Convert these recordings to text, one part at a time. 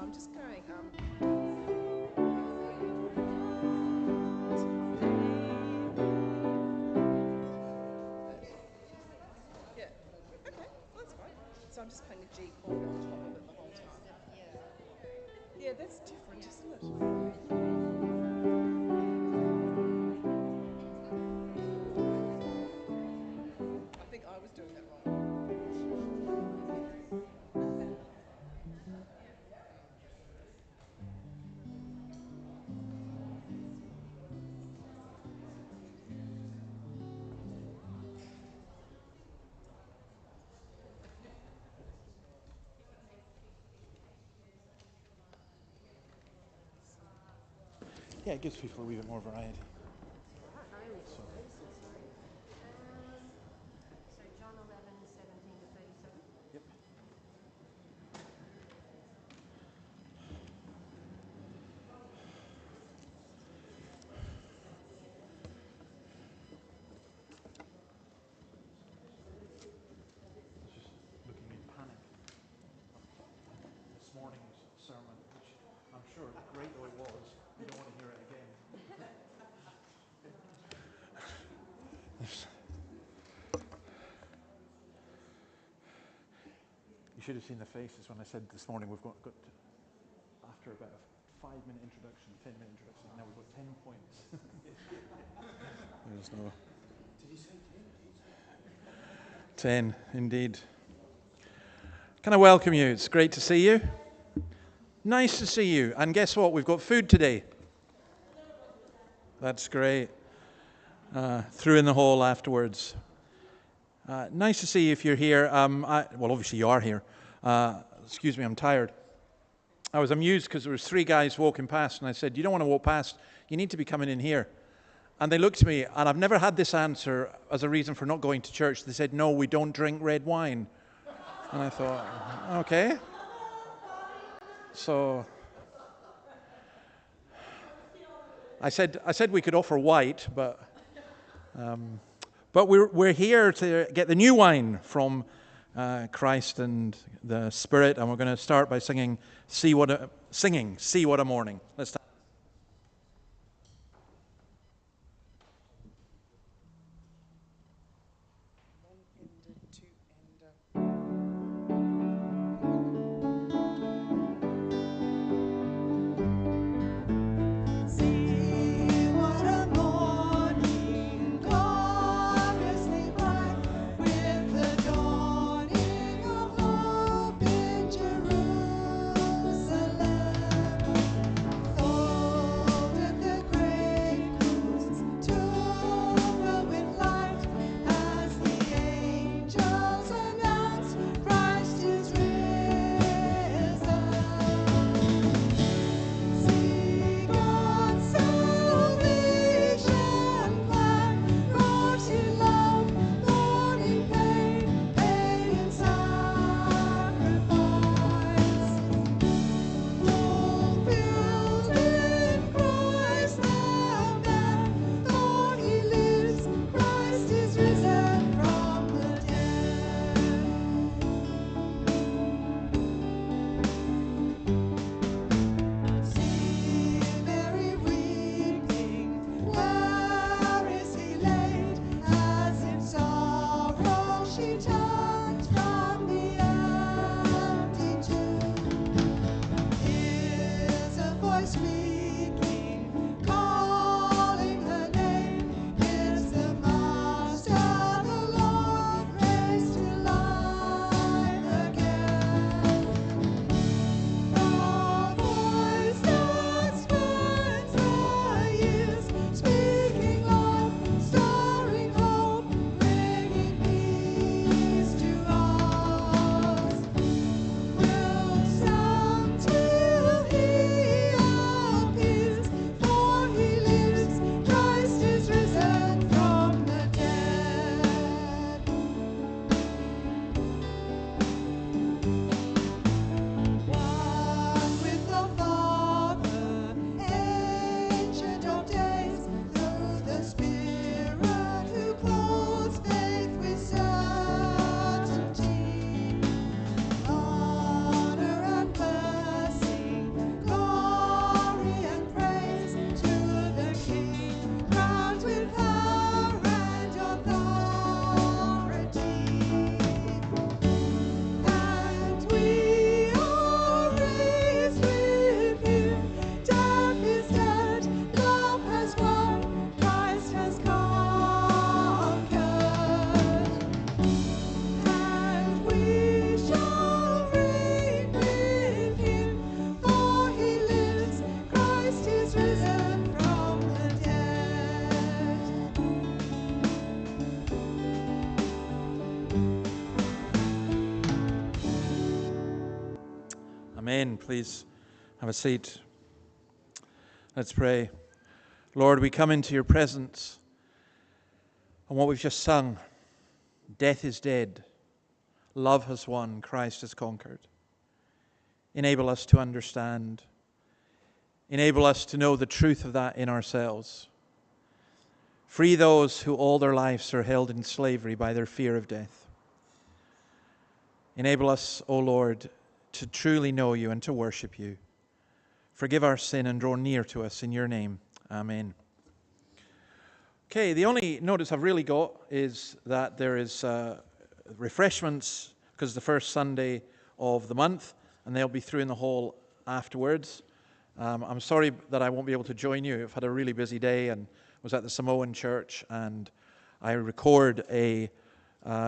I'm just going. Yeah. Okay, well, that's fine. So I'm just playing a G chord on top of it the whole time. Yeah, that's different, isn't it? I think I was doing that wrong. Yeah, it gives people a wee bit more variety. So, So John 11:17 to 37. yep. Just looking in panic this morning's sermon, which I'm sure, great though it was, you don't want to hear it again. You should have seen the faces when I said this morning we've got after about a 5-minute introduction, 10-minute introduction, now we've got 10 points. There's no. Did you say 10? 10, indeed. Can I welcome you? It's great to see you. Nice to see you. And guess what? We've got food today. That's great. Through in the hall afterwards. Nice to see you if you're here. Well, obviously you are here. Excuse me, I'm tired. I was amused because there was 3 guys walking past, and I said, "You don't want to walk past. You need to be coming in here." And they looked at me, and I've never had this answer as a reason for not going to church. They said, "No, we don't drink red wine." And I thought, okay. So I said we could offer white, but we're here to get the new wine from Christ and the Spirit, and we're going to start by singing "See What a Morning." Let's start. One-ended, two-ender. See what a morning, gloriously bright, with the dawning of hope in Jerusalem. Folded the great crowns to glowing light, as the angels announce Christ is risen. See God's salvation plan, wrought in love, born in pain, paid in sacrifice. Fulfilled in Christ the man, Lord He lives, Christ is risen from the dead. See Mary weeping, where is He laid? As in sorrow she turns from the empty tomb. Hears a voice speaking, calling her name. It's the Master, the Lord, raised to life again. The voice that spans the years, speaking love, stirring hope, bringing peace to us, will stand till He appears, for He lives, Christ is risen from the dead. One with the Father, Ancient of Days, through the Spirit who clothes faith with certainty. Honor and mercy in. Please have a seat. Let's pray. Lord, we come into your presence, and what we've just sung, death is dead, love has won, Christ has conquered. Enable us to understand. Enable us to know the truth of that in ourselves. Free those who all their lives are held in slavery by their fear of death. Enable us, O Lord, to truly know you and to worship you. Forgive our sin and draw near to us in your name. Amen. Okay, the only notice I've really got is that there is refreshments, because it's the first Sunday of the month, and they'll be through in the hall afterwards. I'm sorry that I won't be able to join you. I've had a really busy day and was at the Samoan church, and I record a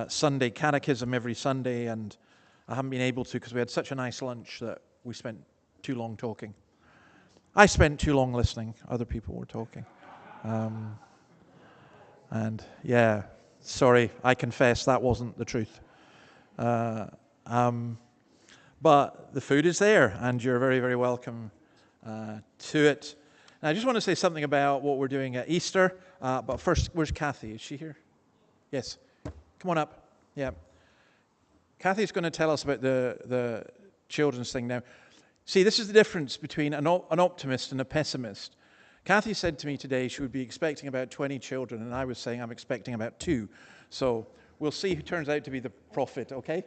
Sunday catechism every Sunday, and I haven't been able to because we had such a nice lunch that we spent too long talking. I spent too long listening. Other people were talking. And yeah, sorry, I confess that wasn't the truth. But the food is there, and you're very, very welcome to it. And I just want to say something about what we're doing at Easter. But first, where's Kathy? Is she here? Yes. Come on up. Yeah. Kathy's going to tell us about the children's thing now. See, this is the difference between an optimist and a pessimist. Kathy said to me today she would be expecting about 20 children, and I was saying I'm expecting about 2. So we'll see who turns out to be the prophet, okay?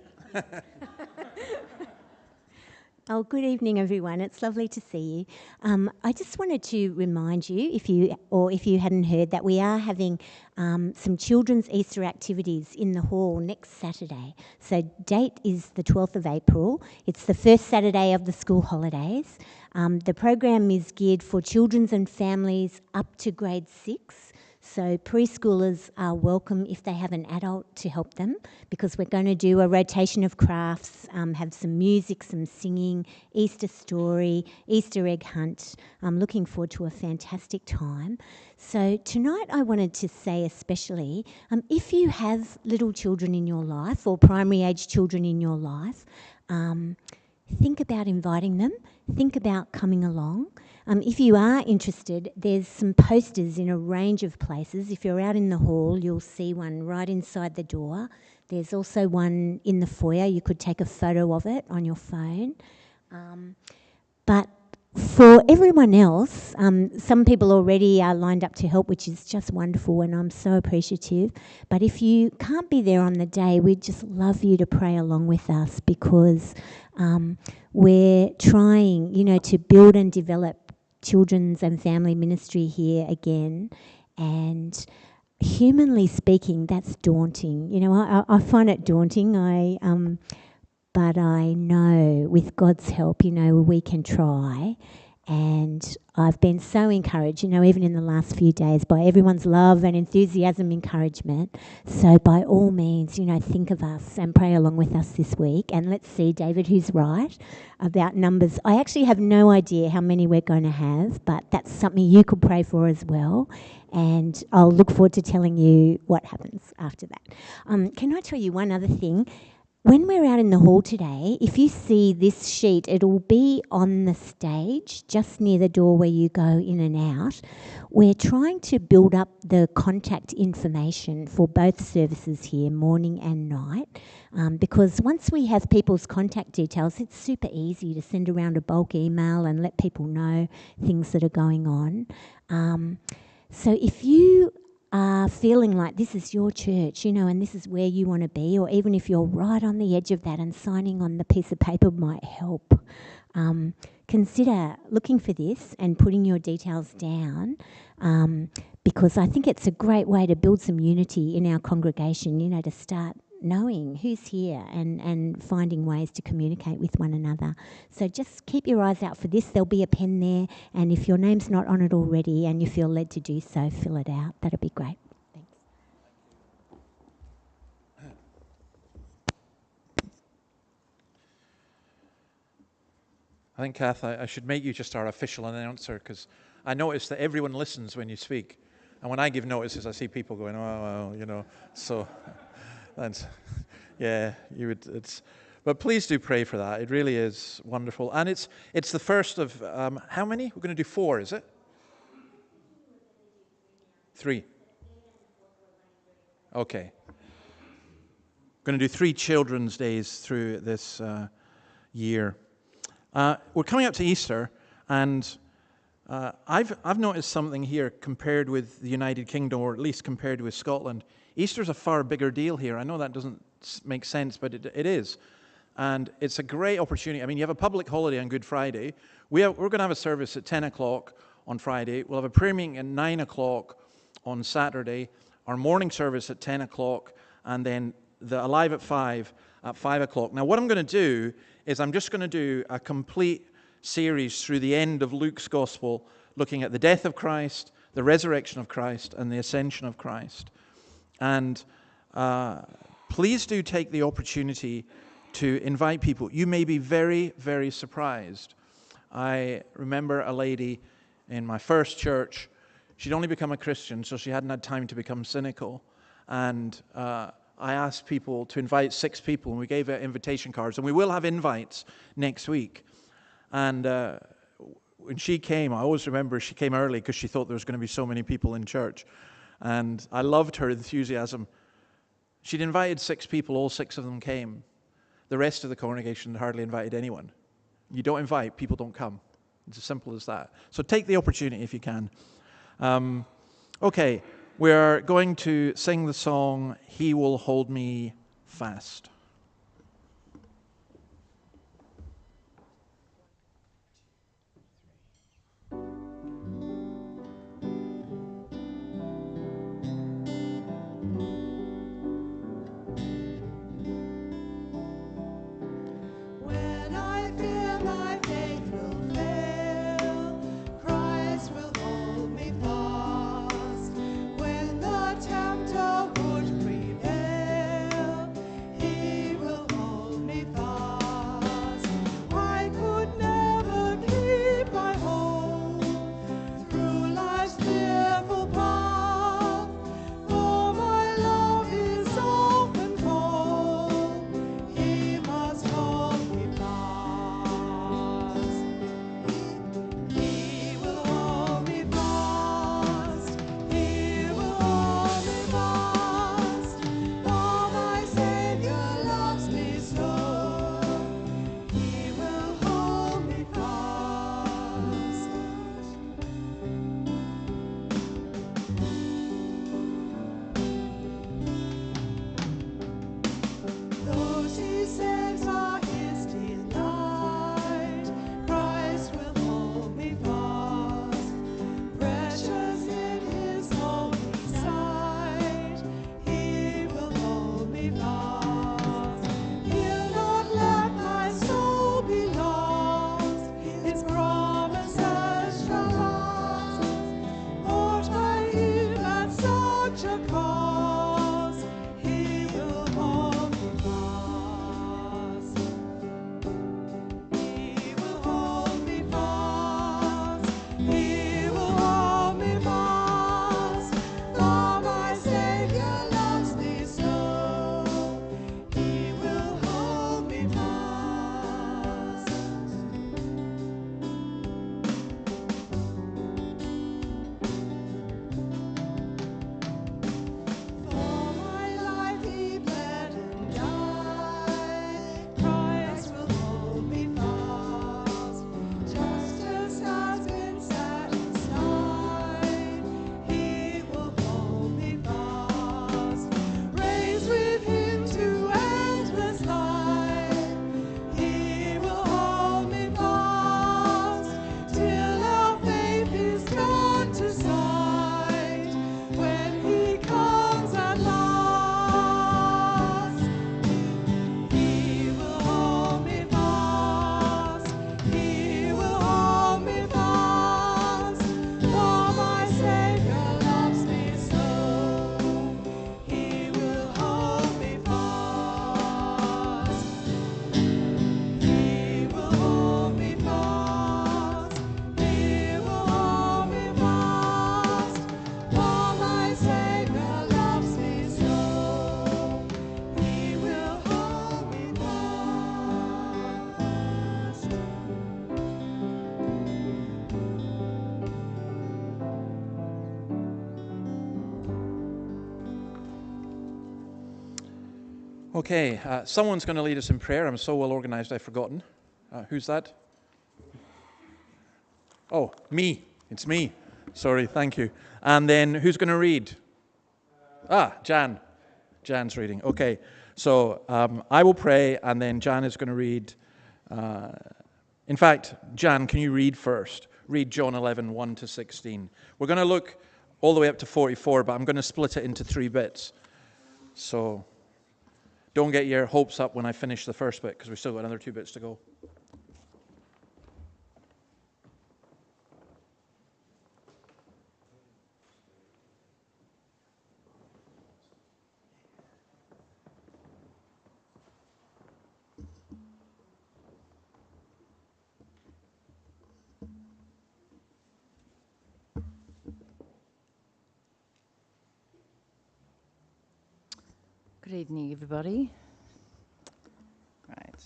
Oh, good evening, everyone. It's lovely to see you. I just wanted to remind you, if you hadn't heard, that we are having some children's Easter activities in the hall next Saturday. So date is the 12th of April. It's the first Saturday of the school holidays. The program is geared for children and families up to grade 6. So preschoolers are welcome if they have an adult to help them, because we're going to do a rotation of crafts, have some music, some singing, Easter story, Easter egg hunt. I'm looking forward to a fantastic time. So tonight I wanted to say especially, if you have little children in your life or primary age children in your life, think about inviting them, think about coming along. If you are interested, there's some posters in a range of places. If you're out in the hall, you'll see one right inside the door. There's also one in the foyer. You could take a photo of it on your phone. But for everyone else, some people already are lined up to help, which is just wonderful, and I'm so appreciative. But if you can't be there on the day, we'd just love you to pray along with us, because we're trying, to build and develop children's and family ministry here again. And humanly speaking, that's daunting. I find it daunting. But I know with God's help, we can try. And I've been so encouraged, even in the last few days, by everyone's love and enthusiasm, encouragement. So by all means, think of us and pray along with us this week. And let's see, David, who's right about numbers. I actually have no idea how many we're going to have, but that's something you could pray for as well. And I'll look forward to telling you what happens after that. Can I tell you one other thing? When we're out in the hall today, if you see this sheet, it'll be on the stage, just near the door where you go in and out. We're trying to build up the contact information for both services here, morning and night, because once we have people's contact details, it's super easy to send around a bulk email and let people know things that are going on. So if you are feeling like this is your church, and this is where you want to be, or even if you're right on the edge of that and signing on the piece of paper might help, consider looking for this and putting your details down, because I think it's a great way to build some unity in our congregation, to start knowing who's here and finding ways to communicate with one another. So just keep your eyes out for this. There'll be a pen there, and if your name's not on it already and you feel led to do so, fill it out. That'd be great. Thanks. I think, Kath, I should make you just our official announcer, because I notice that everyone listens when you speak. And when I give notices, I see people going, oh, well, so... And yeah, you would. But please do pray for that. It really is wonderful. And it's the first of, how many? We're going to do 4, is it? 3. Okay. We're going to do 3 Children's Days through this year. We're coming up to Easter, and I've noticed something here compared with the United Kingdom, or at least compared with Scotland. Easter's a far bigger deal here. I know that doesn't make sense, but it is. And it's a great opportunity. I mean, you have a public holiday on Good Friday. We're going to have a service at 10 o'clock on Friday. We'll have a prayer meeting at 9 o'clock on Saturday, our morning service at 10 o'clock, and then the Alive at 5 o'clock. Now, what I'm going to do is I'm just going to do a complete series through the end of Luke's Gospel, looking at the death of Christ, the resurrection of Christ, and the ascension of Christ. And please do take the opportunity to invite people. You may be very, very surprised. I remember a lady in my first church. She'd only become a Christian, so she hadn't had time to become cynical. And I asked people to invite 6 people, and we gave her invitation cards. And we will have invites next week. And when she came, I always remember she came early because she thought there was going to be so many people in church. And I loved her enthusiasm. She'd invited 6 people, all 6 of them came. The rest of the congregation hardly invited anyone. You don't invite, people don't come. It's as simple as that. So take the opportunity if you can. Okay, we're going to sing the song, He Will Hold Me Fast. When I fear my faith will fail, Christ will hold me fast. When the tempter would prevail, He Okay, someone's going to lead us in prayer. I'm so well organized, I've forgotten. Who's that? Oh, me. It's me. Sorry, thank you. And then who's going to read? Jan. Jan's reading. Okay, so I will pray, and then Jan is going to read. In fact, Jan, can you read first? Read John 11, 1 to 16. We're going to look all the way up to 44, but I'm going to split it into 3 bits. So don't get your hopes up when I finish the first bit, because we've still got another 2 bits to go. Good evening, everybody. Right.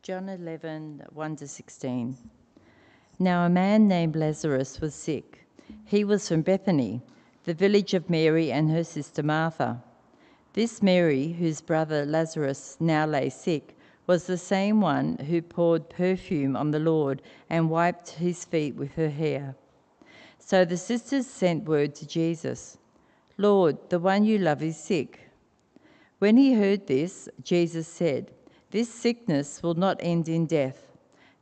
John 11, 1 to 16. Now a man named Lazarus was sick. He was from Bethany, the village of Mary and her sister Martha. This Mary, whose brother Lazarus now lay sick, was the same one who poured perfume on the Lord and wiped his feet with her hair. So the sisters sent word to Jesus, "Lord, the one you love is sick." When he heard this, Jesus said, "This sickness will not end in death.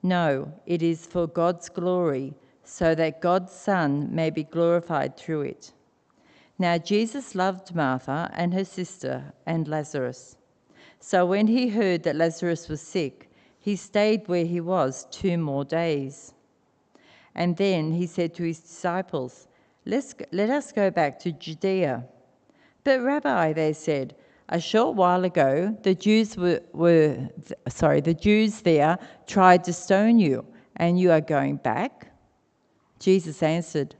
No, it is for God's glory, so that God's Son may be glorified through it." Now Jesus loved Martha and her sister and Lazarus. So when he heard that Lazarus was sick, he stayed where he was 2 more days. And then he said to his disciples, Let us go back to Judea. "But Rabbi," they said, "a short while ago the Jews the Jews there tried to stone you, and you are going back?" Jesus answered,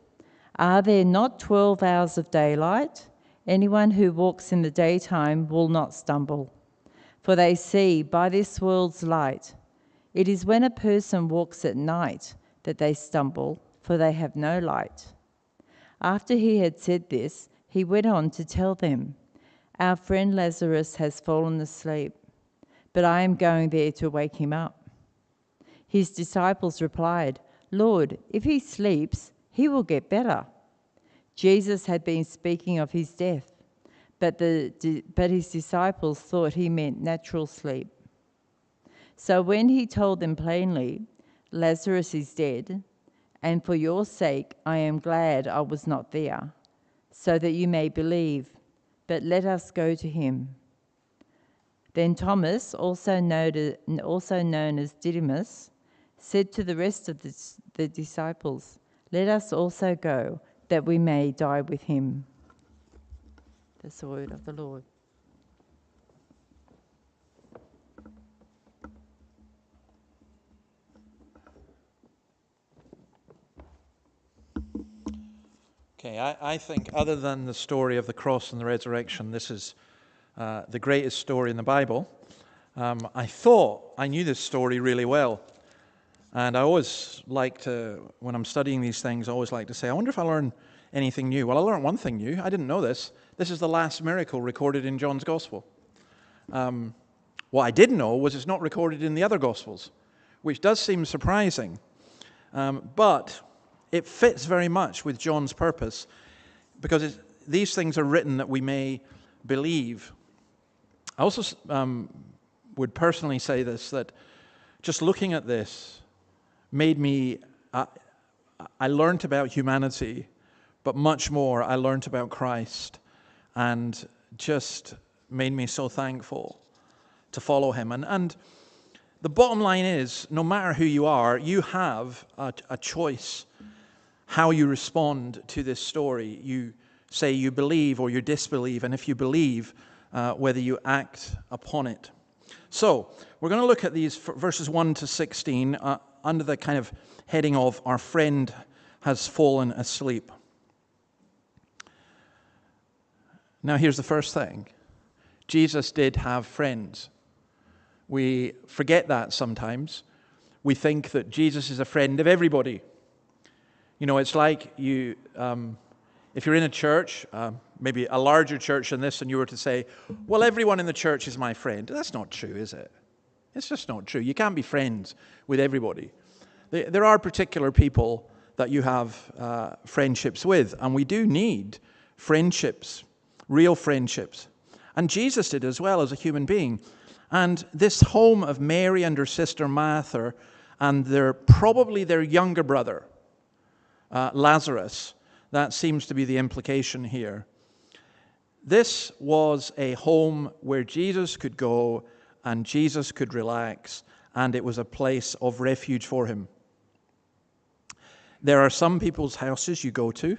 "Are there not 12 hours of daylight? Anyone who walks in the daytime will not stumble, for they see by this world's light. It is when a person walks at night that they stumble, for they have no light." After he had said this, he went on to tell them, "Our friend Lazarus has fallen asleep, but I am going there to wake him up." His disciples replied, "Lord, if he sleeps, he will get better." Jesus had been speaking of his death, but his disciples thought he meant natural sleep. So when he told them plainly, "Lazarus is dead, and for your sake I am glad I was not there, so that you may believe, but let us go to him." Then Thomas, also known as Didymus, said to the rest of the disciples, "Let us also go, that we may die with him." That's the word of the Lord. Okay, I think other than the story of the cross and the resurrection, this is the greatest story in the Bible. I thought I knew this story really well. And I always like to, when I'm studying these things, I always like to say, I wonder if I learn anything new. Well, I learned one thing new. I didn't know this. This is the last miracle recorded in John's Gospel. What I did know was it's not recorded in the other Gospels, which does seem surprising. But it fits very much with John's purpose, because these things are written that we may believe. I also would personally say this, that just looking at this made me, I learned about humanity, but much more, I learned about Christ, and just made me so thankful to follow him. And the bottom line is, no matter who you are, you have a choice how you respond to this story. You say you believe or you disbelieve, and if you believe, whether you act upon it. So, we're going to look at these verses 1 to 16 under the kind of heading of "Our friend has fallen asleep." Now, here's the first thing. Jesus did have friends. We forget that sometimes. We think that Jesus is a friend of everybody. You know, it's like you, if you're in a church, maybe a larger church than this, and you were to say, well, everyone in the church is my friend. That's not true, is it? It's just not true. You can't be friends with everybody. There are particular people that you have friendships with, and we do need friendships, real friendships. And Jesus did as well as a human being. And this home of Mary and her sister Martha and probably their younger brother, Lazarus, that seems to be the implication here. This was a home where Jesus could go and Jesus could relax, and it was a place of refuge for him. There are some people's houses you go to,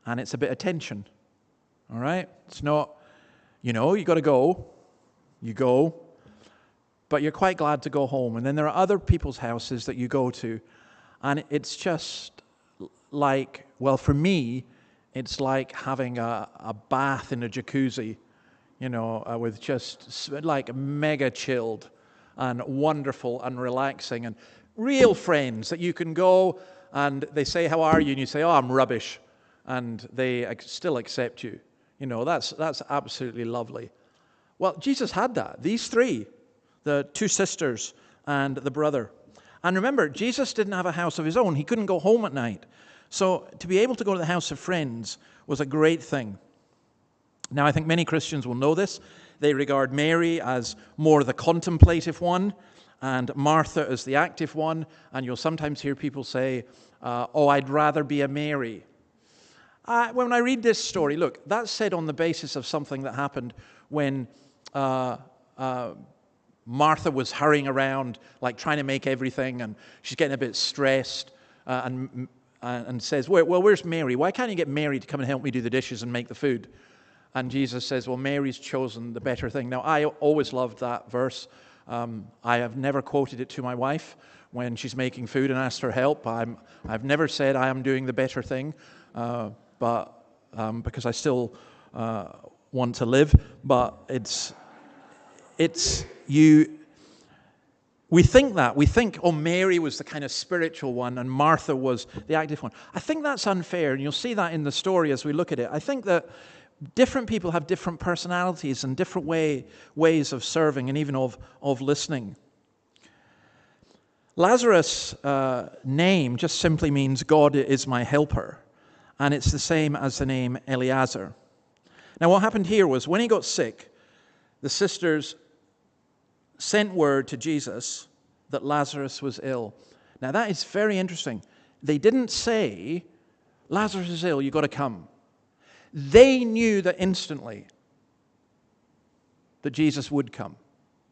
and it's a bit of tension. All right? It's not, you got to go. You go. But you're quite glad to go home. And then there are other people's houses that you go to, and it's just like, well, for me, it's like having a bath in a jacuzzi, with just like mega chilled and wonderful and relaxing and real friends that you can go and they say, how are you? And you say, oh, I'm rubbish. And they still accept you. That's absolutely lovely. Well, Jesus had that. These three, the two sisters and the brother. And remember, Jesus didn't have a house of his own. He couldn't go home at night. So to be able to go to the house of friends was a great thing. Now, I think many Christians will know this. They regard Mary as more the contemplative one and Martha as the active one. And you'll sometimes hear people say, oh, I'd rather be a Mary. When I read this story, look, that's said on the basis of something that happened when Martha was hurrying around, like trying to make everything, and she's getting a bit stressed and says, well, where's Mary? Why can't you get Mary to come and help me do the dishes and make the food? And Jesus says, well, Mary's chosen the better thing. Now, I always loved that verse. I have never quoted it to my wife when she's making food and asked her help. I've never said I am doing the better thing, but because I still want to live. But it's you. We think that. We think, oh, Mary was the kind of spiritual one and Martha was the active one. I think that's unfair, and you'll see that in the story as we look at it. I think that different people have different personalities and different ways of serving and even of listening. Lazarus' name just simply means God is my helper, and it's the same as the name Eleazar. Now, what happened here was when he got sick, the sisters sent word to Jesus that Lazarus was ill. Now, that is very interesting. They didn't say, Lazarus is ill, you've got to come. They knew that instantly that Jesus would come.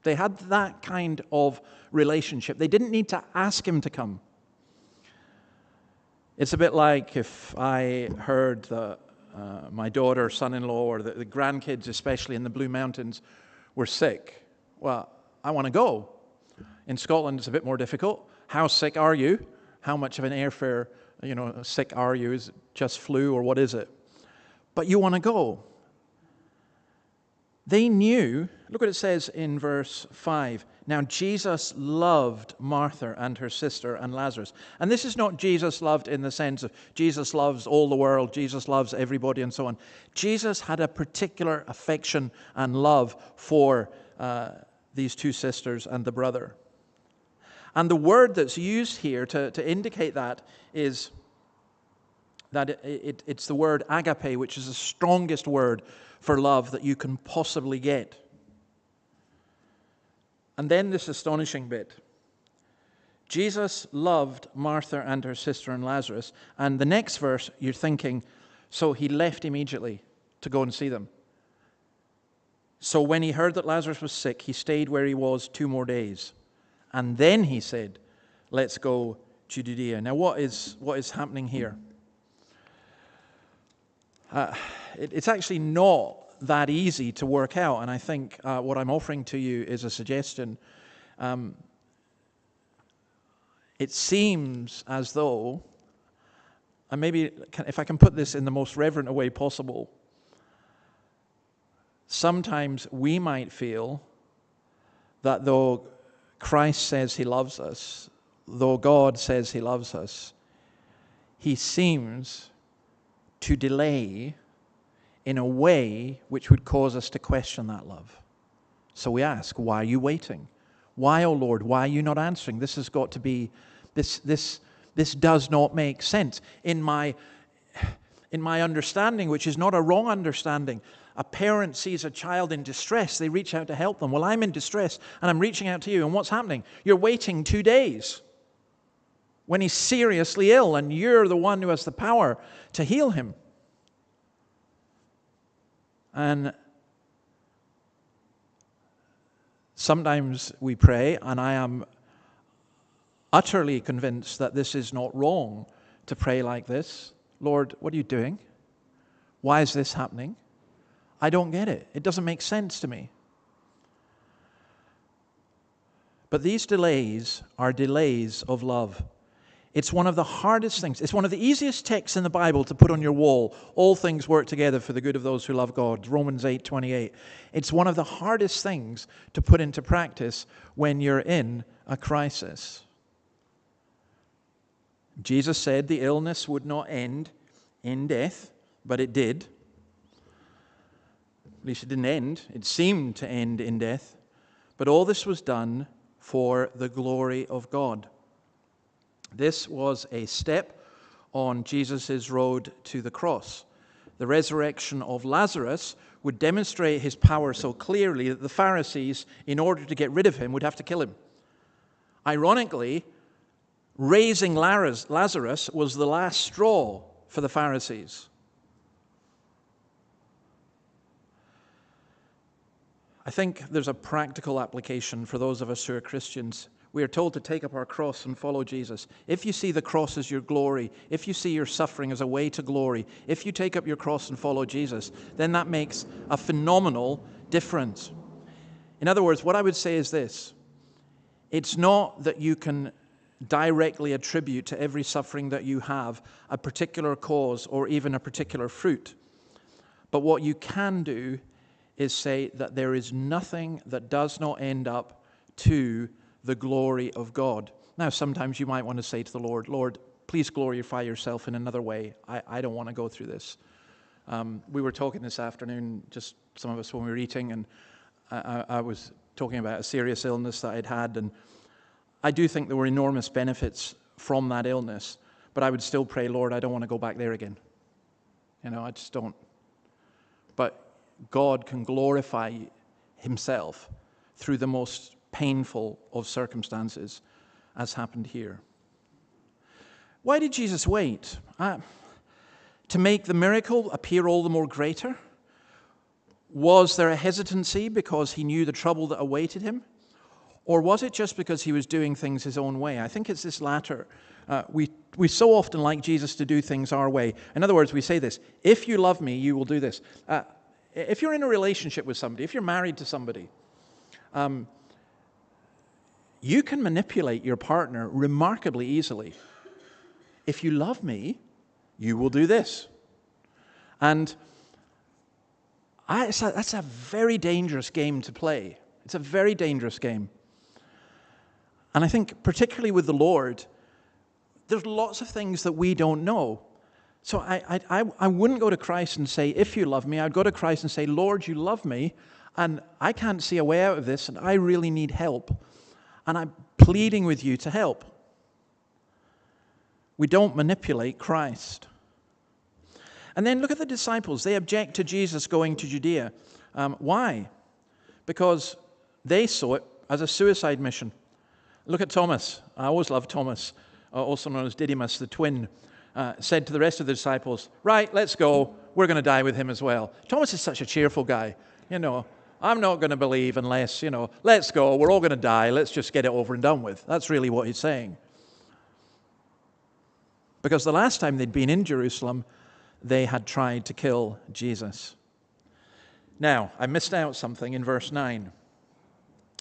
They had that kind of relationship. They didn't need to ask him to come. It's a bit like if I heard that my daughter, son-in-law, or the grandkids, especially in the Blue Mountains, were sick. Well, I want to go. In Scotland, it's a bit more difficult. How sick are you? How much of an airfare, sick are you? Is it just flu or what is it? But you want to go. They knew, look what it says in verse 5. Now Jesus loved Martha and her sister and Lazarus. And this is not Jesus loved in the sense of Jesus loves all the world, Jesus loves everybody and so on. Jesus had a particular affection and love for these two sisters and the brother. And the word that's used here to indicate that is that it's the word agape, which is the strongest word for love that you can possibly get. And then this astonishing bit. Jesus loved Martha and her sister and Lazarus. And the next verse, you're thinking, so he left immediately to go and see them. So when he heard that Lazarus was sick, he stayed where he was 2 more days. And then he said, let's go to Judea. Now what is happening here? It's actually not that easy to work out, and I think what I'm offering to you is a suggestion. It seems as though, and maybe if I can put this in the most reverent way possible, sometimes we might feel that though Christ says he loves us, though God says he loves us, he seems to delay in a way which would cause us to question that love. So we ask, why are you waiting? Why, O Lord, why are you not answering? This has got to be, this does not make sense. In my understanding, which is not a wrong understanding, a parent sees a child in distress, they reach out to help them. Well, I'm in distress, and I'm reaching out to you, and what's happening? You're waiting 2 days when he's seriously ill, and you're the one who has the power to heal him. And sometimes we pray, and I am utterly convinced that this is not wrong to pray like this. Lord, what are you doing? Why is this happening? I don't get it. It doesn't make sense to me. But these delays are delays of love. It's one of the hardest things. It's one of the easiest texts in the Bible to put on your wall. All things work together for the good of those who love God. Romans 8:28. It's one of the hardest things to put into practice when you're in a crisis. Jesus said the illness would not end in death, but it did. At least it didn't end. It seemed to end in death. But all this was done for the glory of God. This was a step on Jesus' road to the cross. The resurrection of Lazarus would demonstrate his power so clearly that the Pharisees, in order to get rid of him, would have to kill him. Ironically, raising Lazarus was the last straw for the Pharisees. I think there's a practical application for those of us who are Christians. We are told to take up our cross and follow Jesus. If you see the cross as your glory, if you see your suffering as a way to glory, if you take up your cross and follow Jesus, then that makes a phenomenal difference. In other words, what I would say is this. It's not that you can directly attribute to every suffering that you have a particular cause or even a particular fruit. But what you can do is say that there is nothing that does not end up to the glory of God. Now, sometimes you might want to say to the Lord, Lord, please glorify yourself in another way. I don't want to go through this. We were talking this afternoon, just some of us when we were eating, and I was talking about a serious illness that I'd had, and I do think there were enormous benefits from that illness, but I would still pray, Lord, I don't want to go back there again. I just don't. But God can glorify himself through the most painful of circumstances, as happened here. Why did Jesus wait? To make the miracle appear all the more greater? Was there a hesitancy because he knew the trouble that awaited him? Or was it just because he was doing things his own way? I think it's this latter. We so often like Jesus to do things our way. In other words, we say this, if you love me, you will do this. If you're in a relationship with somebody, if you're married to somebody, you can manipulate your partner remarkably easily. If you love me, you will do this. And that's a very dangerous game to play. It's a very dangerous game. And I think particularly with the Lord, there's lots of things that we don't know. So I wouldn't go to Christ and say, if you love me, I'd go to Christ and say, Lord, you love me, and I can't see a way out of this, and I really need help. And I'm pleading with you to help. We don't manipulate Christ. And then look at the disciples. They object to Jesus going to Judea. Why? Because they saw it as a suicide mission. Look at Thomas. I always love Thomas, also known as Didymus, the twin, said to the rest of the disciples, right, let's go. We're going to die with him as well. Thomas is such a cheerful guy. I'm not going to believe unless, let's go. We're all going to die. Let's just get it over and done with. That's really what he's saying. Because the last time they'd been in Jerusalem, they had tried to kill Jesus. Now, I missed out something in verse 9.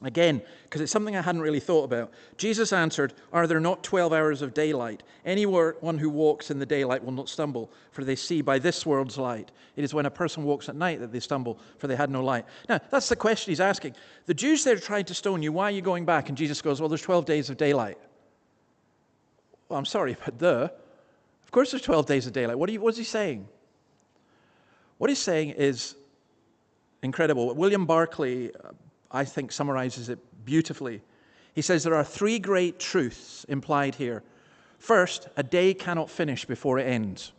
Again, because it's something I hadn't really thought about. Jesus answered, are there not 12 hours of daylight? Anyone who walks in the daylight will not stumble, for they see by this world's light. It is when a person walks at night that they stumble, for they had no light. Now, that's the question he's asking. The Jews there tried to stone you. Why are you going back? And Jesus goes, well, there's 12 days of daylight. Well, I'm sorry, but of course there's 12 days of daylight. What is he saying? What he's saying is incredible. William Barclay, I think, summarizes it beautifully. He says there are three great truths implied here. First, a day cannot finish before it ends.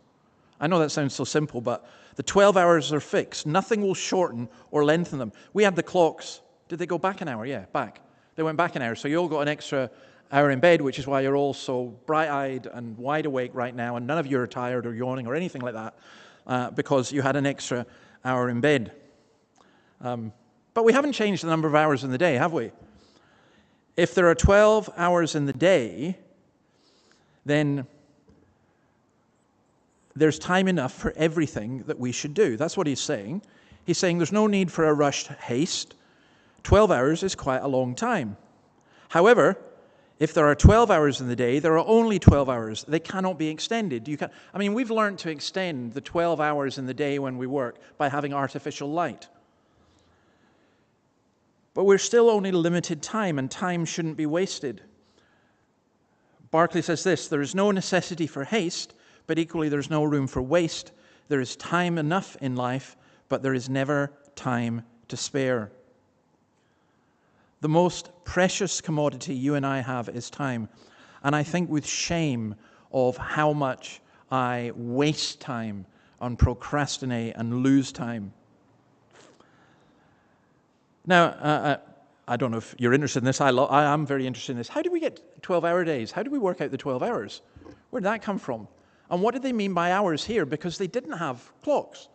I know that sounds so simple, but the 12 hours are fixed. Nothing will shorten or lengthen them. We had the clocks. Did they go back an hour? Yeah, back. They went back an hour. So you all got an extra hour in bed, which is why you're all so bright-eyed and wide awake right now, and none of you are tired or yawning or anything like that, because you had an extra hour in bed. But we haven't changed the number of hours in the day, have we? If there are 12 hours in the day, then there's time enough for everything that we should do. That's what he's saying. He's saying there's no need for a rushed haste. 12 hours is quite a long time. However, if there are 12 hours in the day, there are only 12 hours. They cannot be extended. We've learned to extend the 12 hours in the day when we work by having artificial light. But we're still only limited time, and time shouldn't be wasted. Barclay says this: there is no necessity for haste, but equally there's no room for waste. There is time enough in life, but there is never time to spare. The most precious commodity you and I have is time. And I think with shame of how much I waste time and procrastinate and lose time. Now, I don't know if you're interested in this. I am very interested in this. How do we get 12-hour days? How do we work out the 12 hours? Where did that come from? And what did they mean by hours here? Because they didn't have clocks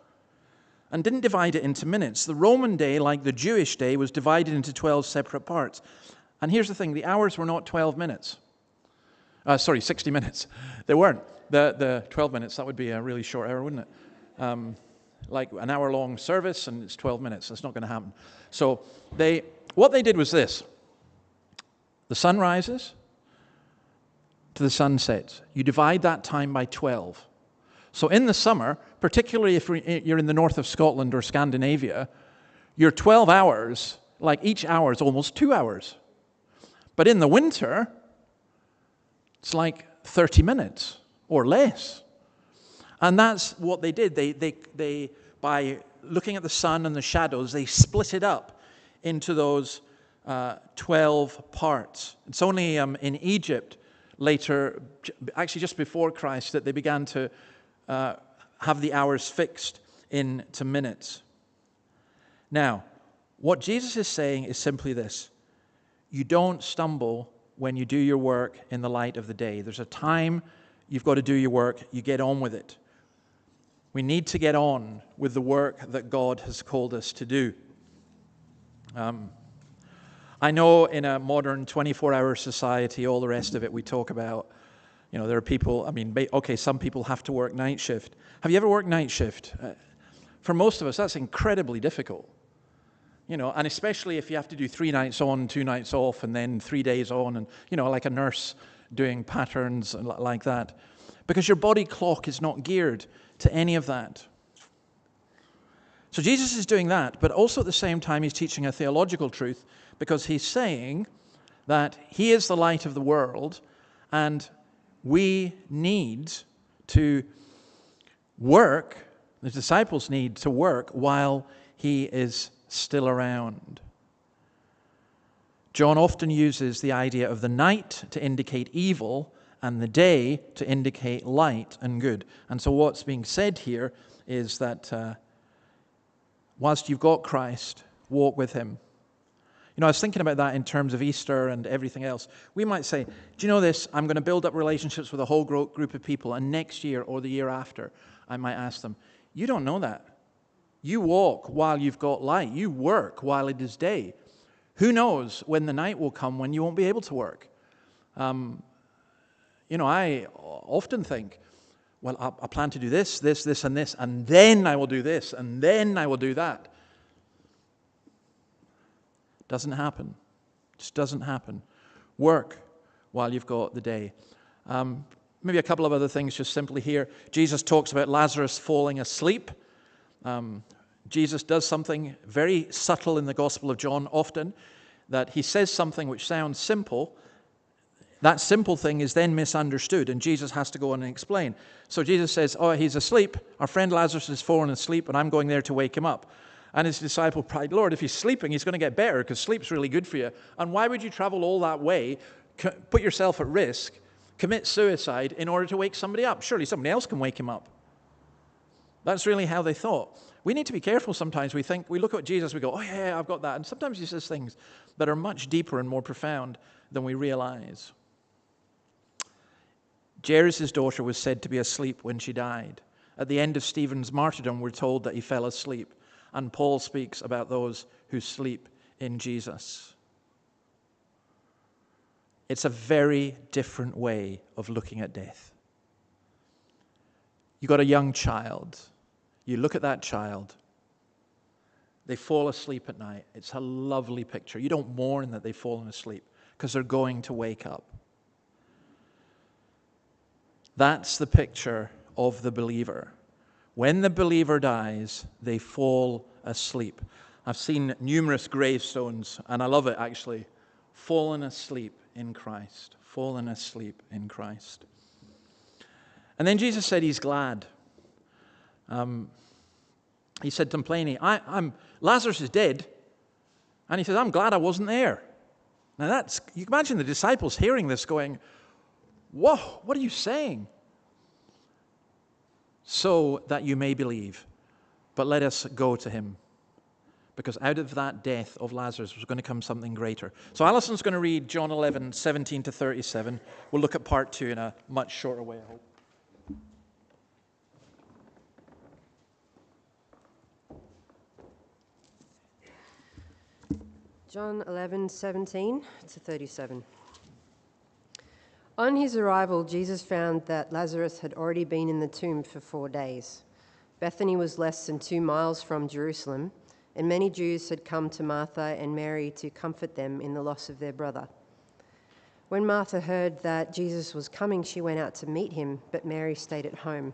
and didn't divide it into minutes. The Roman day, like the Jewish day, was divided into 12 separate parts. And here's the thing: the hours were not 12 minutes. 60 minutes. They weren't. The 12 minutes, that would be a really short hour, wouldn't it? Like an hour-long service, and it's 12 minutes. That's not going to happen. So what they did was this. The sun rises to the sun sets. You divide that time by 12. So in the summer, particularly if you're in the north of Scotland or Scandinavia, your 12 hours, like each hour is almost 2 hours. But in the winter, it's like 30 minutes or less. And that's what they did. They by looking at the sun and the shadows, they split it up into those 12 parts. It's only in Egypt later, actually just before Christ, that they began to have the hours fixed into minutes. Now, what Jesus is saying is simply this: you don't stumble when you do your work in the light of the day. There's a time you've got to do your work. You get on with it. We need to get on with the work that God has called us to do. I know in a modern 24-hour society, all the rest of it we talk about, there are people, some people have to work night shift. Have you ever worked night shift? For most of us, that's incredibly difficult. And especially if you have to do 3 nights on, 2 nights off, and then 3 days on, and, like a nurse doing patterns like that. Because your body clock is not geared to any of that. So Jesus is doing that, but also at the same time he's teaching a theological truth, because he's saying that he is the light of the world, and we need to work, the disciples need to work while he is still around. John often uses the idea of the night to indicate evil and the day to indicate light and good. And so what's being said here is that whilst you've got Christ, walk with him. I was thinking about that in terms of Easter and everything else. We might say, do you know this? I'm going to build up relationships with a whole group of people, and next year or the year after, I might ask them, you don't know that. You walk while you've got light. You work while it is day. Who knows when the night will come when you won't be able to work? I often think, well, I plan to do this, and this, and then I will do this, and then I will do that. Doesn't happen. Just doesn't happen. Work while you've got the day. Maybe a couple of other things just simply here. Jesus talks about Lazarus falling asleep. Jesus does something very subtle in the Gospel of John often, that he says something which sounds simple. that simple thing is then misunderstood, and Jesus has to go on and explain. So Jesus says, oh, he's asleep. Our friend Lazarus has fallen asleep, and I'm going there to wake him up. And his disciple cried, Lord, if he's sleeping, he's going to get better, because sleep's really good for you. And why would you travel all that way, put yourself at risk, commit suicide in order to wake somebody up? Surely somebody else can wake him up. That's really how they thought. We need to be careful sometimes. We look at Jesus, we go, oh yeah, I've got that. And sometimes he says things that are much deeper and more profound than we realize. Jairus' daughter was said to be asleep when she died. At the end of Stephen's martyrdom, we're told that he fell asleep. And Paul speaks about those who sleep in Jesus. It's a very different way of looking at death. You got a young child. You look at that child. They fall asleep at night. It's a lovely picture. You don't mourn that they've fallen asleep because they're going to wake up. That's the picture of the believer. When the believer dies, they fall asleep. I've seen numerous gravestones, and I love it actually. Fallen asleep in Christ. Fallen asleep in Christ. And then Jesus said he's glad. He said to him plainly, Lazarus is dead. And he says, I'm glad I wasn't there. Now you can imagine the disciples hearing this going, whoa, what are you saying? So that you may believe. But let us go to him. Because out of that death of Lazarus was going to come something greater. So Alison's going to read John 11, 17 to 37. We'll look at part 2 in a much shorter way, I hope. John 11, 17 to 37. On his arrival, Jesus found that Lazarus had already been in the tomb for 4 days. Bethany was less than 2 miles from Jerusalem, and many Jews had come to Martha and Mary to comfort them in the loss of their brother. When Martha heard that Jesus was coming, she went out to meet him, but Mary stayed at home.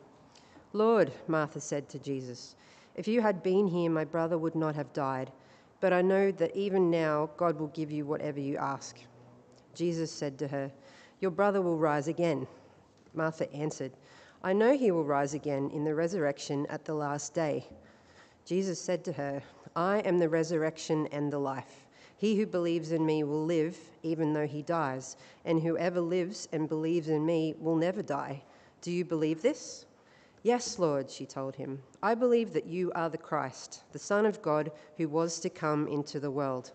Lord, Martha said to Jesus, if you had been here, my brother would not have died. But I know that even now God will give you whatever you ask. Jesus said to her, your brother will rise again. Martha answered, I know he will rise again in the resurrection at the last day. Jesus said to her, I am the resurrection and the life. He who believes in me will live even though he dies, and whoever lives and believes in me will never die. Do you believe this? Yes, Lord, she told him. I believe that you are the Christ, the Son of God who was to come into the world.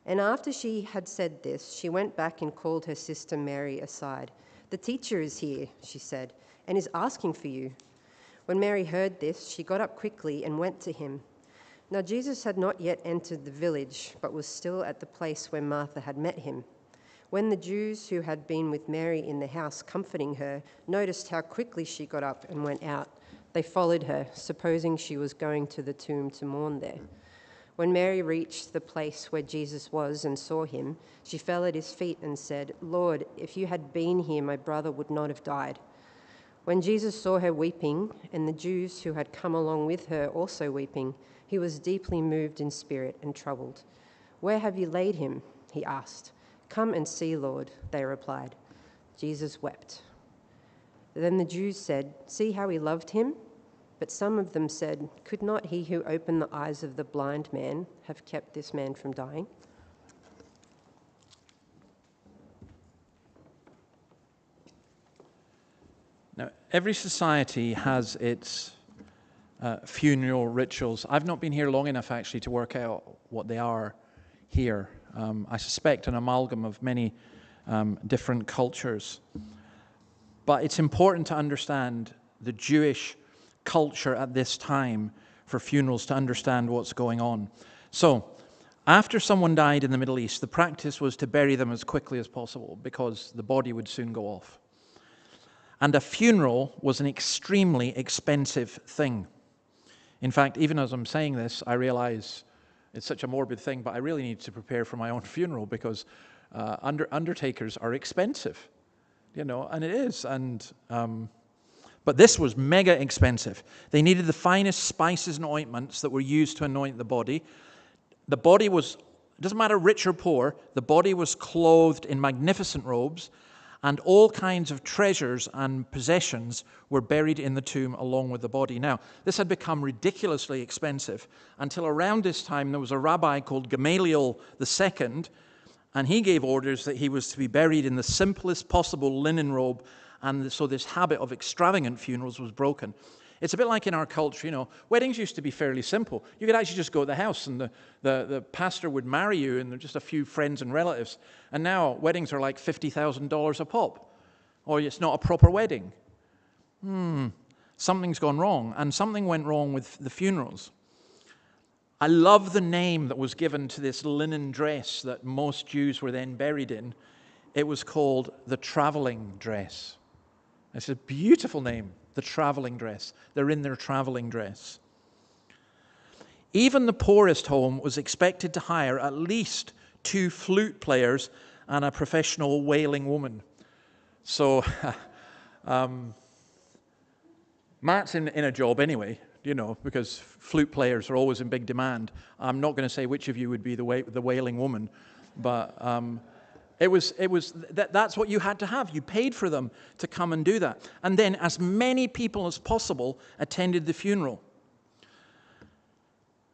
And after she had said this, she went back and called her sister Mary aside. The teacher is here, she said, and is asking for you. When Mary heard this, she got up quickly and went to him. Now Jesus had not yet entered the village, but was still at the place where Martha had met him. When the Jews who had been with Mary in the house comforting her noticed how quickly she got up and went out, they followed her, supposing she was going to the tomb to mourn there. When Mary reached the place where Jesus was and saw him, she fell at his feet and said, Lord, if you had been here, my brother would not have died. When Jesus saw her weeping, and the Jews who had come along with her also weeping, he was deeply moved in spirit and troubled. Where have you laid him? He asked. Come and see, Lord, they replied. Jesus wept. Then the Jews said, see how he loved him? But some of them said, could not he who opened the eyes of the blind man have kept this man from dying? Now, every society has its funeral rituals. I've not been here long enough actually to work out what they are here. I suspect an amalgam of many different cultures. But it's important to understand the Jewish culture at this time for funerals to understand what's going on. So, after someone died in the Middle East, the practice was to bury them as quickly as possible because the body would soon go off. And a funeral was an extremely expensive thing. In fact, even as I'm saying this, I realize it's such a morbid thing, but I really need to prepare for my own funeral because undertakers are expensive, and it is. But this was mega expensive. They needed the finest spices and ointments that were used to anoint the body. The body was, it doesn't matter rich or poor, the body was clothed in magnificent robes, And all kinds of treasures and possessions were buried in the tomb along with the body. Now, this had become ridiculously expensive until around this time there was a rabbi called Gamaliel II, and he gave orders that he was to be buried in the simplest possible linen robe, and so this habit of extravagant funerals was broken. It's a bit like in our culture, weddings used to be fairly simple. You could actually just go to the house and the pastor would marry you and just a few friends and relatives. And now weddings are like $50,000 a pop. Or it's not a proper wedding. Something's gone wrong. And something went wrong with the funerals. I love the name that was given to this linen dress that most Jews were then buried in. It was called the traveling dress. It's a beautiful name. The traveling dress. They're in their traveling dress. Even the poorest home was expected to hire at least 2 flute players and a professional wailing woman. So, Matt's in a job anyway, because flute players are always in big demand. I'm not going to say which of you would be the wailing woman, but that's what you had to have. You paid for them to come and do that. And then as many people as possible attended the funeral.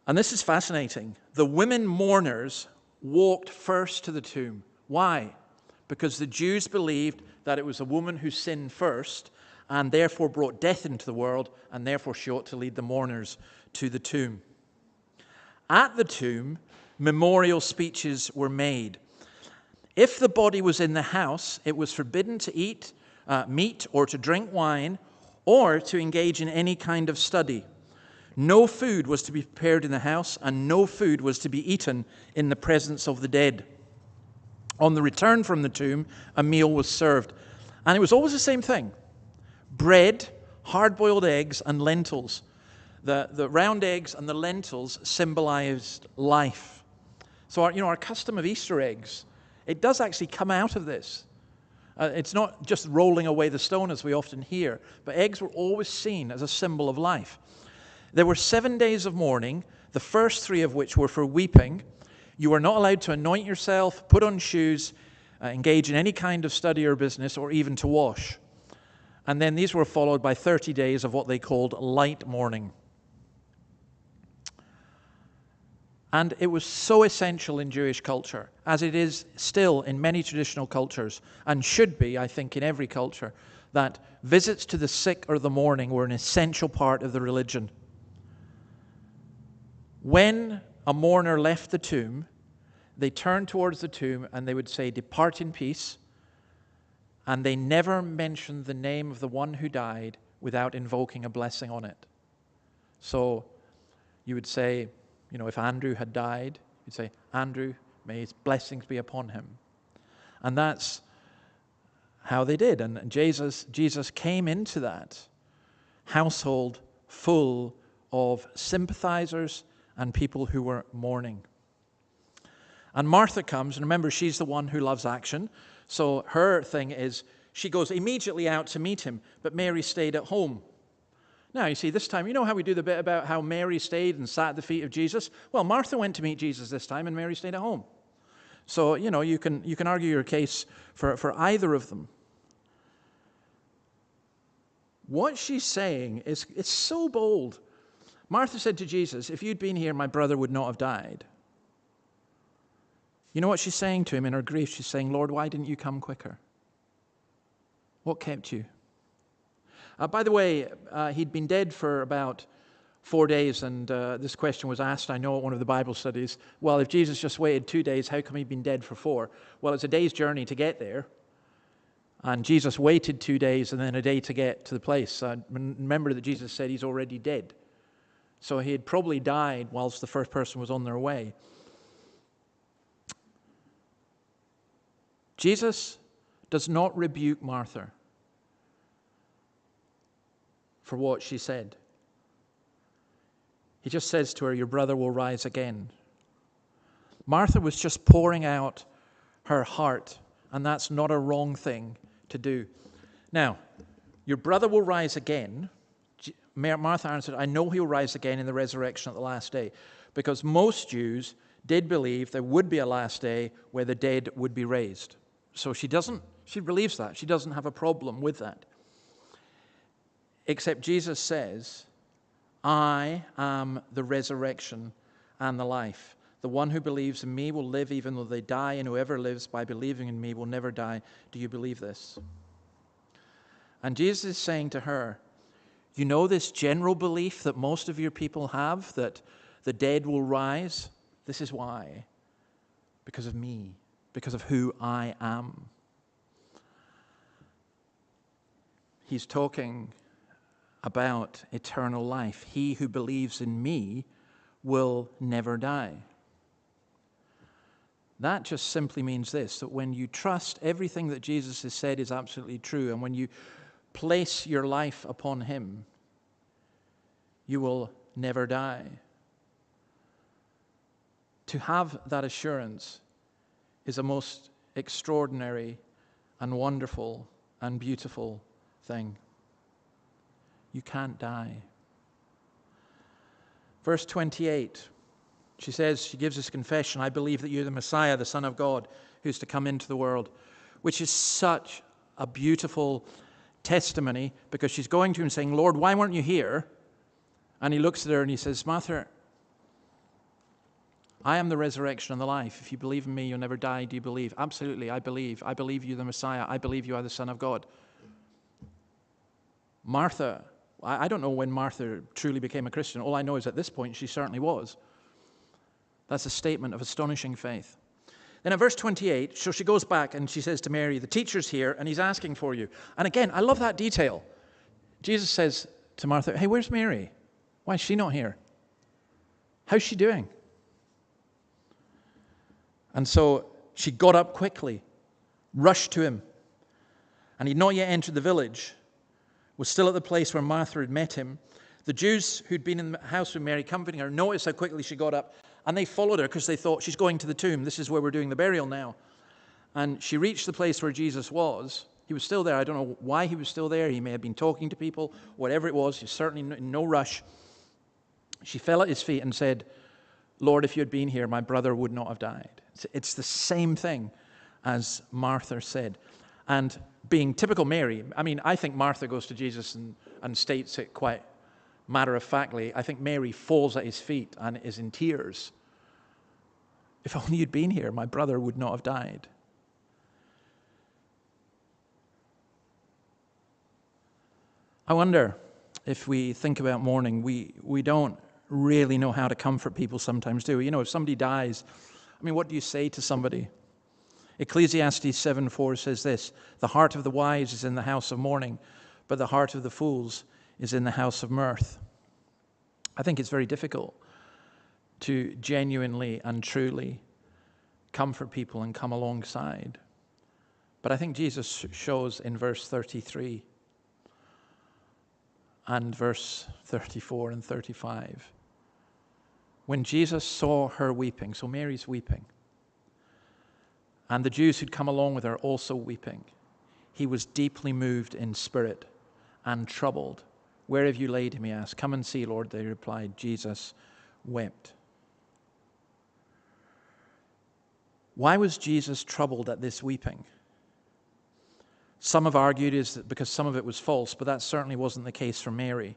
And this is fascinating. The women mourners walked first to the tomb. Why? Because the Jews believed that it was a woman who sinned first and therefore brought death into the world, and therefore she ought to lead the mourners to the tomb. At the tomb, memorial speeches were made. If the body was in the house, it was forbidden to eat meat or to drink wine or to engage in any kind of study. No food was to be prepared in the house, and no food was to be eaten in the presence of the dead. On the return from the tomb, a meal was served. And it was always the same thing. Bread, hard-boiled eggs, and lentils. The round eggs and the lentils symbolized life. So our custom of Easter eggs, it does actually come out of this. It's not just rolling away the stone as we often hear, but eggs were always seen as a symbol of life. There were 7 days of mourning, the first 3 of which were for weeping. You were not allowed to anoint yourself, put on shoes, engage in any kind of study or business, or even to wash. And then these were followed by 30 days of what they called light mourning. And it was so essential in Jewish culture, as it is still in many traditional cultures, and should be, I think, in every culture, that visits to the sick or the mourning were an essential part of the religion. When a mourner left the tomb, they turned towards the tomb and they would say, "Depart in peace," and they never mentioned the name of the one who died without invoking a blessing on it. So you would say, if Andrew had died, you'd say, "Andrew, may his blessings be upon him." And that's how they did. And Jesus came into that household full of sympathizers and people who were mourning. And Martha comes, and remember, she's the one who loves action. So her thing is, she goes immediately out to meet him, but Mary stayed at home. Now, you see, this time, how we do the bit about how Mary stayed and sat at the feet of Jesus? Well, Martha went to meet Jesus this time, and Mary stayed at home. So, you can argue your case for either of them. What she's saying is, it's so bold. Martha said to Jesus, "If you'd been here, my brother would not have died." You know what she's saying to him in her grief? She's saying, "Lord, why didn't you come quicker? What kept you?" By the way, he'd been dead for about 4 days, and this question was asked, I know, at one of the Bible studies. Well, if Jesus just waited 2 days, how come he'd been dead for 4? Well, it's a day's journey to get there, and Jesus waited 2 days and then a day to get to the place. Remember that Jesus said he's already dead. So he had probably died whilst the first person was on their way. Jesus does not rebuke Martha for what she said. He just says to her, "Your brother will rise again." Martha was just pouring out her heart, and that's not a wrong thing to do. Now, "Your brother will rise again." Martha answered, "I know he'll rise again in the resurrection at the last day," because most Jews did believe there would be a last day where the dead would be raised. So she doesn't She believes that. She doesn't have a problem with that. Except Jesus says, I am the resurrection and the life. The one who believes in me will live even though they die, and whoever lives by believing in me will never die. Do you believe this? And Jesus is saying to her, you know this general belief that most of your people have, that the dead will rise? This is why. Because of me. Because of who I am. He's talking about eternal life. He who believes in me will never die. That just simply means this, that when you trust everything that Jesus has said is absolutely true, and when you place your life upon him, you will never die. To have that assurance is a most extraordinary and wonderful and beautiful thing. You can't die. Verse 28, she gives this confession, I believe that you're the Messiah, the Son of God, who's to come into the world, which is such a beautiful testimony, because she's going to him saying, Lord, why weren't you here? And he looks at her and he says, Martha, I am the resurrection and the life. If you believe in me, you'll never die. Do you believe? Absolutely, I believe. I believe you're the Messiah. I believe you are the Son of God. Martha, I don't know when Martha truly became a Christian. All I know is at this point she certainly was. That's a statement of astonishing faith. Then at verse 28, so she goes back and she says to Mary, the teacher's here and he's asking for you. And again, I love that detail. Jesus says to Martha, hey, where's Mary? Why is she not here? How's she doing? And so she got up quickly, rushed to him, and he'd not yet entered the village, was still at the place where Martha had met him. The Jews who'd been in the house with Mary comforting her noticed how quickly she got up, and they followed her because they thought, she's going to the tomb. This is where we're doing the burial now. And she reached the place where Jesus was. He was still there. I don't know why he was still there. He may have been talking to people, whatever it was. He's certainly in no rush. She fell at his feet and said, Lord, if you had been here, my brother would not have died. It's the same thing as Martha said. And being typical Mary, I think Martha goes to Jesus and states it quite matter-of-factly. I think Mary falls at his feet and is in tears. If only you'd been here, my brother would not have died. I wonder if we think about mourning, we don't really know how to comfort people sometimes, do we? If somebody dies, what do you say to somebody? Ecclesiastes 7:4 says this, the heart of the wise is in the house of mourning, but the heart of the fools is in the house of mirth. I think it's very difficult to genuinely and truly comfort people and come alongside. But I think Jesus shows in verse 33 and verse 34 and 35, when Jesus saw her weeping, so Mary's weeping, and the Jews who'd come along with her also weeping, he was deeply moved in spirit and troubled. Where have you laid him, he asked. Come and see, Lord, they replied. Jesus wept. Why was Jesus troubled at this weeping? Some have argued is that because some of it was false, but that certainly wasn't the case for Mary.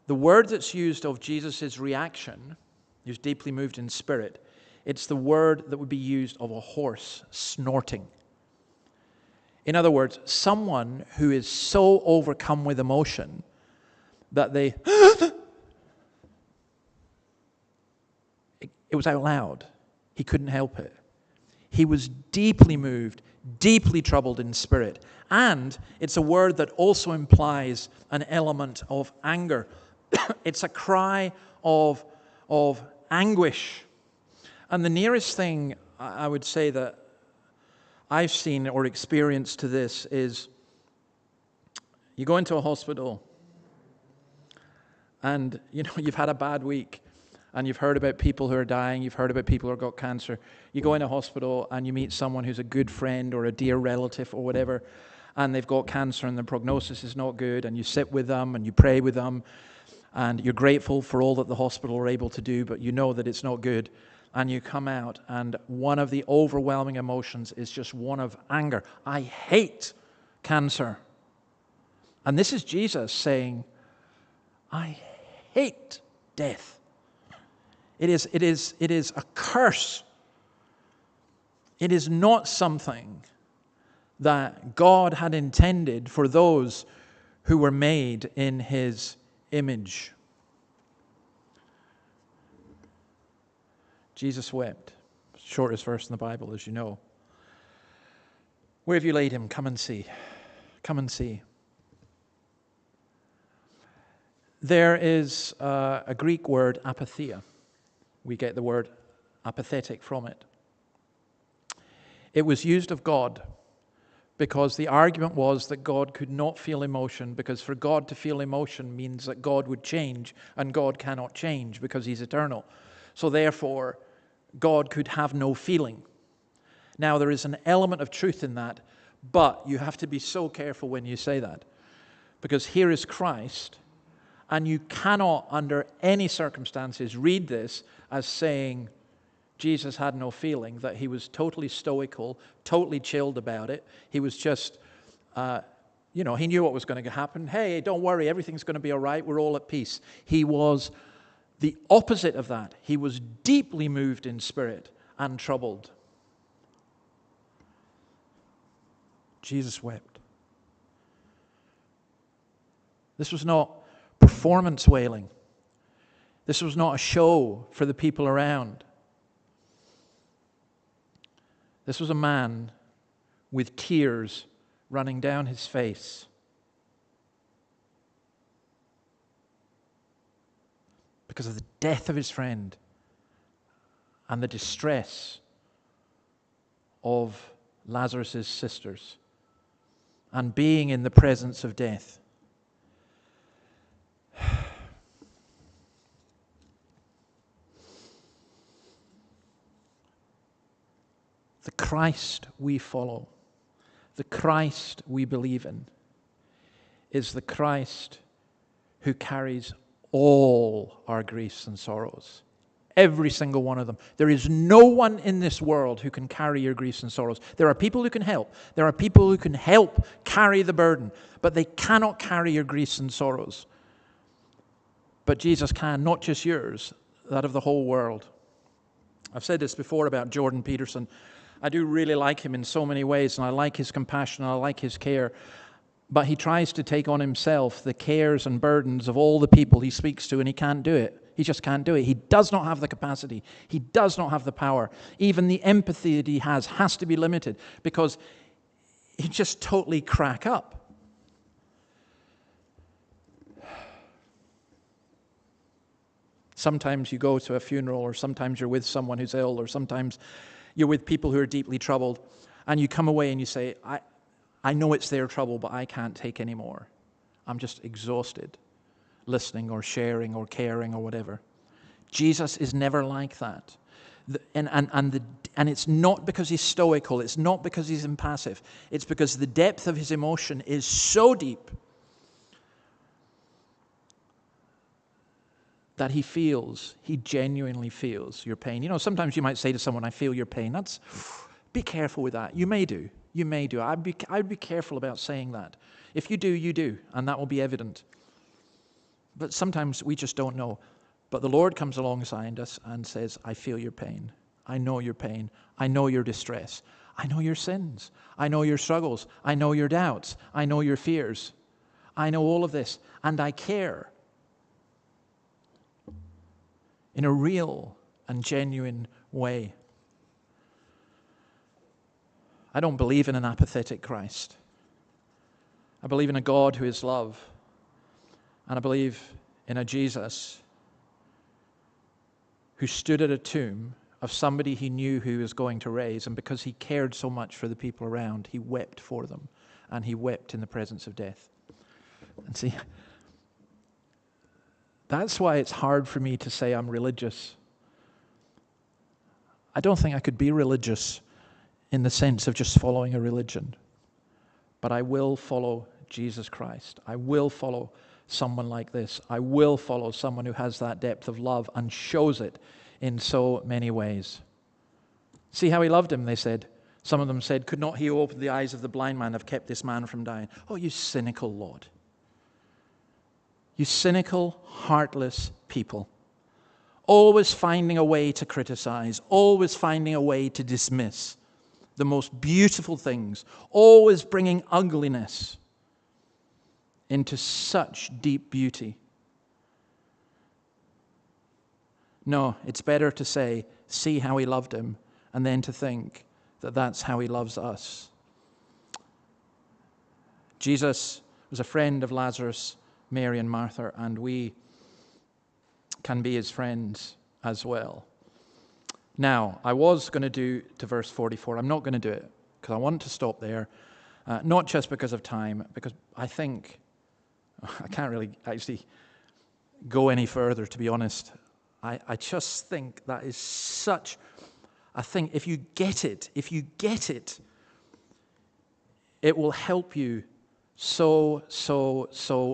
The word that's used of Jesus' reaction, he was deeply moved in spirit, it's the word that would be used of a horse snorting. In other words, someone who is so overcome with emotion that they... It was out loud. He couldn't help it. He was deeply moved, deeply troubled in spirit. And it's a word that also implies an element of anger. It's a cry of anguish. And the nearest thing I would say that I've seen or experienced to this is you go into a hospital and you've had a bad week and you've heard about people who are dying, you've heard about people who have got cancer. You go in a hospital and you meet someone who's a good friend or a dear relative or whatever, and they've got cancer and the prognosis is not good, and you sit with them and you pray with them and you're grateful for all that the hospital are able to do, but you know that it's not good. and you come out, and one of the overwhelming emotions is just one of anger. I hate cancer. And this is Jesus saying, I hate death. It is a curse. It is not something that God had intended for those who were made in his image. Jesus wept. Shortest verse in the Bible, as you know. Where have you laid him? Come and see. Come and see. There is a Greek word, apatheia. We get the word apathetic from it. It was used of God because the argument was that God could not feel emotion, because for God to feel emotion means that God would change, and God cannot change because he's eternal. So therefore, God could have no feeling. Now, there is an element of truth in that, but you have to be so careful when you say that, because here is Christ, and you cannot, under any circumstances, read this as saying Jesus had no feeling, that he was totally stoical, totally chilled about it. He was just, he knew what was going to happen. Hey, don't worry, everything's going to be all right. We're all at peace. He was the opposite of that. He was deeply moved in spirit and troubled. Jesus wept. This was not performance wailing. This was not a show for the people around. This was a man with tears running down his face. Because of the death of his friend and the distress of Lazarus' sisters and being in the presence of death. The Christ we follow, the Christ we believe in, is the Christ who carries all our griefs and sorrows. Every single one of them. There is no one in this world who can carry your griefs and sorrows. There are people who can help. There are people who can help carry the burden, but they cannot carry your griefs and sorrows. But Jesus can, not just yours, that of the whole world. I've said this before about Jordan Peterson. I do really like him in so many ways, and I like his compassion, and I like his care. But he tries to take on himself the cares and burdens of all the people he speaks to, and he can't do it. He just can't do it. He does not have the capacity. He does not have the power. Even the empathy that he has to be limited, because he just totally crack up. Sometimes you go to a funeral, or sometimes you're with someone who's ill, or sometimes you're with people who are deeply troubled, and you come away and you say, I know it's their trouble, but I can't take any more. I'm just exhausted, listening or sharing or caring or whatever. Jesus is never like that. And it's not because he's stoical. It's not because he's impassive. It's because the depth of his emotion is so deep that he genuinely feels your pain. You know, sometimes you might say to someone, I feel your pain. Be careful with that. You may do. I'd be careful about saying that. If you do, you do, and that will be evident. But sometimes we just don't know. But the Lord comes alongside us and says, I feel your pain. I know your pain. I know your distress. I know your sins. I know your struggles. I know your doubts. I know your fears. I know all of this, and I care. In a real and genuine way. I don't believe in an apathetic Christ. I believe in a God who is love. And I believe in a Jesus who stood at a tomb of somebody he knew who he was going to raise, and because he cared so much for the people around, he wept for them, and he wept in the presence of death. And see, that's why it's hard for me to say I'm religious. I don't think I could be religious in the sense of just following a religion. But I will follow Jesus Christ. I will follow someone like this. I will follow someone who has that depth of love and shows it in so many ways. See how he loved him, they said. Some of them said, could not he who opened the eyes of the blind man have kept this man from dying? Oh, you cynical Lord. You cynical, heartless people. Always finding a way to criticize, always finding a way to dismiss the most beautiful things, always bringing ugliness into such deep beauty. No, it's better to say, see how he loved him, and then to think that that's how he loves us. Jesus was a friend of Lazarus, Mary, and Martha, and we can be his friends as well. Now, I was going to do to verse 44. I'm not going to do it because I want to stop there, not just because of time, because I think I can't really actually go any further, to be honest. I just think that is such a thing. If you get it, it will help you so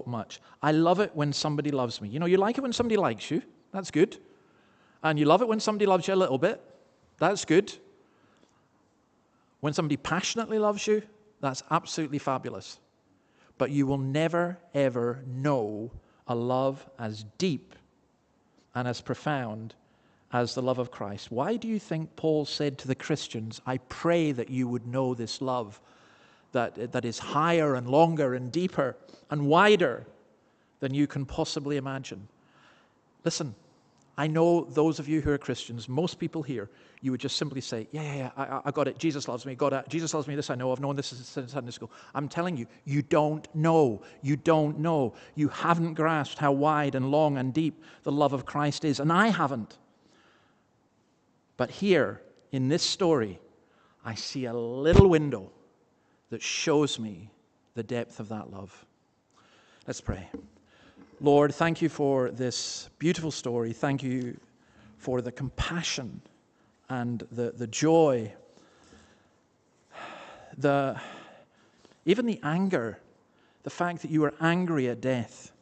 much. I love it when somebody loves me. You know, you like it when somebody likes you. That's good. And you love it when somebody loves you a little bit. That's good. When somebody passionately loves you, that's absolutely fabulous. But you will never, ever know a love as deep and as profound as the love of Christ. Why do you think Paul said to the Christians, I pray that you would know this love that is higher and longer and deeper and wider than you can possibly imagine? Listen, I know those of you who are Christians, most people here, you would just simply say, I got it. Jesus loves me. Jesus loves me. This I know. I've known this since Sunday school. I'm telling you, you don't know. You don't know. You haven't grasped how wide and long and deep the love of Christ is, and I haven't. But here, in this story, I see a little window that shows me the depth of that love. Let's pray. Lord, thank you for this beautiful story. Thank you for the compassion and the joy, even the anger, the fact that you were angry at death.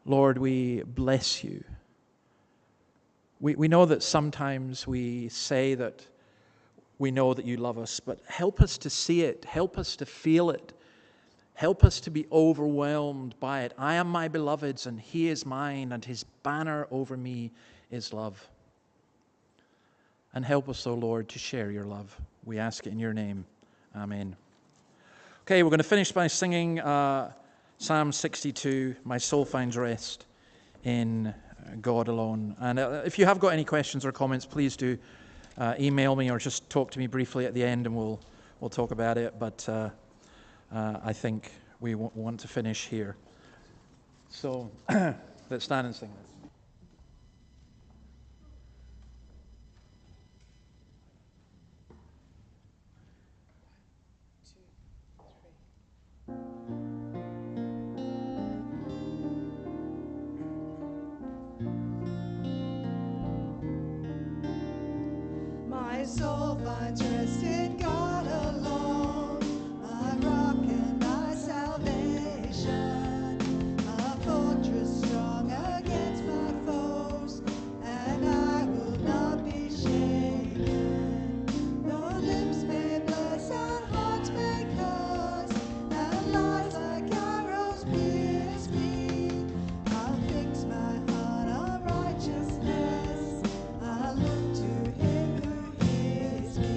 Lord, we bless you. We know that sometimes we say that we know that you love us, but help us to see it. Help us to feel it. Help us to be overwhelmed by it. I am my beloved's, and he is mine, and his banner over me is love. And help us, O Lord, to share your love. We ask it in your name. Amen. Okay, we're going to finish by singing Psalm 62, My Soul Finds Rest in God Alone. And if you have got any questions or comments, please do email me or just talk to me briefly at the end, and we'll talk about it. But I think we want to finish here. So let's stand and sing this. My soul finds rest in God alone, my rock and my salvation, a fortress strong against my foes, and I will not be shaken. Though lips may bless and hearts may curse, and lies like arrows pierce me, I'll fix my heart on righteousness. I'll look to him who hears me.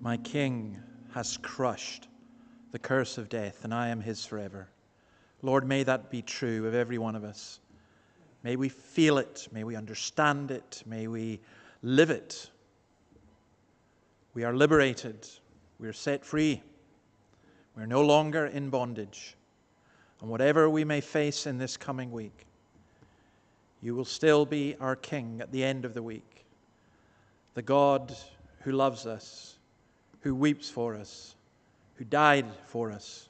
My King has crushed the curse of death, and I am his forever. Lord, may that be true of every one of us. May we feel it. May we understand it. May we live it. We are liberated. We are set free. We are no longer in bondage. And whatever we may face in this coming week, you will still be our King at the end of the week. The God who loves us, who weeps for us, who died for us,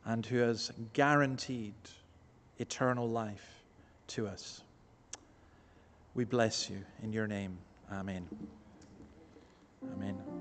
and who has guaranteed eternal life to us. We bless you in your name. Amen. Amen.